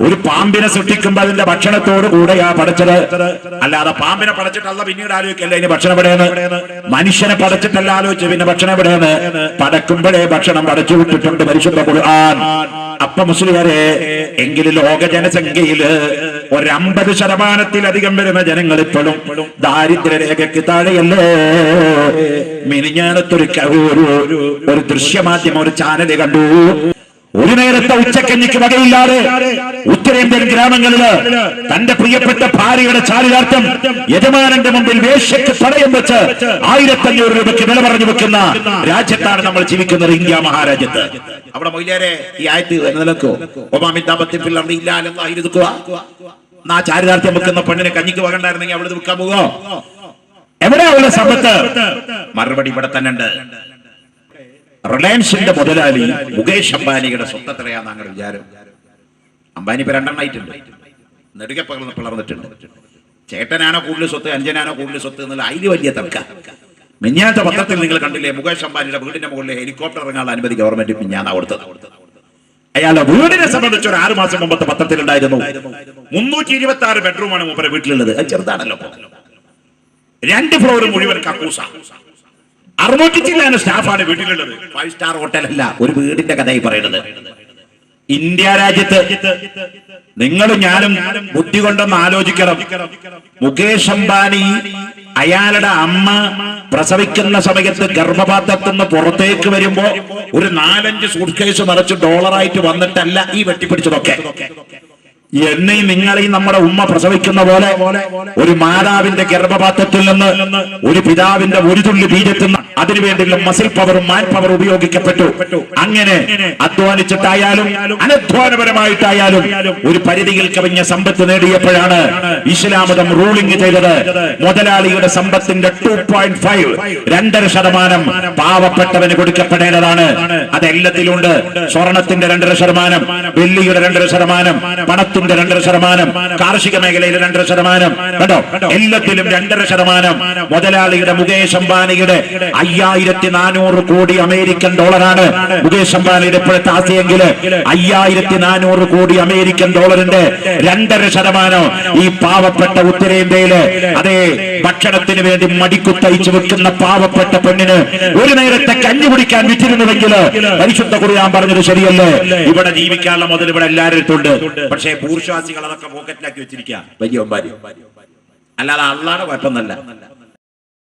ഒരു പാമ്പിനെ സൃഷ്ടിക്കുമ്പോൾ അതിന്റെ ഭക്ഷണത്തോട് കൂടെയാ പടച്ചത്. അല്ലാതെ പാമ്പിനെ പടച്ചിട്ടല്ല പിന്നീട് ആലോചിക്കല്ലേ ഇനി ഭക്ഷണം എവിടെയെന്ന്. മനുഷ്യനെ പടച്ചിട്ടല്ല ആലോചിച്ച് പിന്നെ ഭക്ഷണം എവിടെയെന്ന്. പടക്കുമ്പോഴേ ഭക്ഷണം പടച്ചു വിട്ടിട്ടുണ്ട് പരിശുദ്ധ ഖുർആൻ. അപ്പൊ മുസ്ലിമരെ, എങ്കിലും ലോക ജനസംഖ്യയില് 50% വരുന്ന ജനങ്ങൾ ഇപ്പോഴും ദാരിദ്ര്യരേഖയ്ക്ക് താഴെയല്ലേ. മിനിഞ്ഞാനത്തൊരു ഒരു ദൃശ്യമാധ്യമം ഒരു ചാനല് കണ്ടു. ഒരു നേരത്തെ ഉച്ചക്കഞ്ഞിക്ക് വകയില്ലാതെ ഉത്തരേന്ത്യൻ ഗ്രാമങ്ങളില് തന്റെ പ്രിയപ്പെട്ട ഭാര്യയുടെ ചാരിതാർത്ഥ്യം യജമാനന്റെ മുമ്പിൽ വേശ്യക്ക് പണയം വെച്ച് 1500 രൂപയ്ക്ക് വില പറഞ്ഞു വെക്കുന്ന രാജ്യത്താണ് നമ്മൾ ജീവിക്കുന്നത്, ഇന്ത്യ മഹാരാജ്യത്ത്. അവിടെ മൊയ്ലേരെ ഈ ആയത്ത് നിലക്കോ ആ ചാരിതാർത്ഥ്യം വെക്കുന്ന പെണ്ണിനെ കഞ്ഞിക്ക് വകണ്ടായിരുന്നെങ്കിൽ അവിടെ വിൽക്കാൻ പോവോ? എവിടെയാ ഉള്ള സമ്പത്ത്? മറുപടി ഇവിടെ തന്നെ ഉണ്ട്. റിലയൻസിന്റെ മുതലാളി മുകേഷ് അംബാനിയുടെ സ്വത്ത് എത്രയാന്ന് അങ്ങനെ വിചാരം? അംബാനി ഇപ്പൊ 2 എണ്ണമായിട്ടുണ്ട്, നെടുകെ പിളർന്നിട്ടുണ്ട്. ചേട്ടനാണോ കൂടുതൽ സ്വത്ത്, അഞ്ചനാണോ കൂടുതൽ സ്വത്ത് എന്നുള്ള അതിന് വലിയ തർക്കം. മിഞ്ഞാത്ത പത്രത്തിൽ നിങ്ങൾ കണ്ടില്ലേ, മുകേഷ് അംബാനിയുടെ വീടിന്റെ മുകളിൽ ഹെലികോപ്റ്റർ ഇറങ്ങാനുള്ള അനുമതി ഗവൺമെന്റ് മിഞ്ഞാന്നാ കൊടുത്തത്. അയാളുടെ വീടിനെ സംബന്ധിച്ച് ഒരു 6 മാസം മുമ്പത്തെ പത്രത്തിൽ ഉണ്ടായിരുന്നു 326 ബെഡ്റൂമാണ് മൂപ്പരെ വീട്ടിലുള്ളത്. അത് ചെറുതാണല്ലോ. 2 ഫ്ലോർ മുഴുവൻ കക്കൂസ, 600 ചില്ലാന സ്റ്റാഫാണ് വീട്ടിലുള്ളത്. 5 സ്റ്റാർ ഹോട്ടൽ അല്ല, ഒരു വീടിന്റെ കഥയായി പറയുന്നത്. ഇന്ത്യ രാജ്യത്ത് നിങ്ങളും ഞാനും ബുദ്ധി കൊണ്ടൊന്ന് ആലോചിക്കണം. മുകേഷ് അംബാനി അയാളുടെ അമ്മ പ്രസവിക്കുന്ന സമയത്ത് ഗർഭപാത്രത്തിൽ പുറത്തേക്ക് വരുമ്പോ ഒരു 4-5 സൂട്ട്കേസ് നിറച്ച് ഡോളറായിട്ട് വന്നിട്ടല്ല ഈ വെട്ടിപ്പിടിച്ചതൊക്കെ. എന്നെയും നിങ്ങളെയും നമ്മുടെ ഉമ്മ പ്രസവിക്കുന്ന പോലെ ഒരു മാതാവിന്റെ ഗർഭപാത്രത്തിൽ നിന്ന് ഒരു പിതാവിന്റെ ഒരു തുള്ളി ബീജത്തിൽ നിന്ന് അതിനുവേണ്ടിയുള്ള മസിൽ പവറും മാൻ പവർ ഉപയോഗിക്കപ്പെട്ടു. അങ്ങനെ അധ്വാനിച്ചിട്ടായാലും അനധ്വാനപരമായിട്ടായാലും ഒരു പരിധിയിൽ കവിഞ്ഞ സമ്പത്ത് നേടിയപ്പോഴാണ് ഇസ്ലാം മതം റൂളിംഗ് ചെയ്തത്. മുതലാളിയുടെ സമ്പത്തിന്റെ 2.5 2.5% പാവപ്പെട്ടവന് കൊടുക്കപ്പെടേണ്ടതാണ്. അതെല്ലാത്തിലുണ്ട്. സ്വർണത്തിന്റെ 2.5%, വെള്ളിയുടെ 2.5%, പണത്തിന്റെ 2.5%, കാർഷിക മേഖലയിലെ 2.5%, കേട്ടോ, എല്ലാത്തിലും 2.5%. മുതലാളിയുടെ മുകേഷ് അംബാനിയുടെ 5400 കോടി അമേരിക്കൻ ഡോളറാണ് മുകേഷ് അംബാനിയുടെ ഇപ്പോഴത്തെ ആസ്തിയെങ്കിൽ 5400 കോടി അമേരിക്കൻ ഡോളറിന്റെ 2.5% ഈ പാവപ്പെട്ട ഉത്തരേന്ത്യയില് അതേ ഭക്ഷണത്തിന് വേണ്ടി മടിക്കുത്തയച്ചു വെക്കുന്ന പാവപ്പെട്ട പെണ്ണിന് ഒരു നേരത്തെ കഞ്ഞി കുടിക്കാൻ വിറ്റിരുന്നുവെങ്കിൽ പരിശുദ്ധ ഖുർആൻ പറഞ്ഞത് ശരിയല്ലേ? ഇവിടെ ജീവിക്കാനുള്ള മുതൽ ഇവിടെ എല്ലാവരും ഉണ്ട്. പക്ഷേ ഭൂർശ്വാസികൾ അതൊക്കെ പോക്കറ്റിലാക്കി വെച്ചിരിക്കുക വലിയ അല്ലാതെ അള്ളാഹുടെ കുഴപ്പമൊന്നല്ല.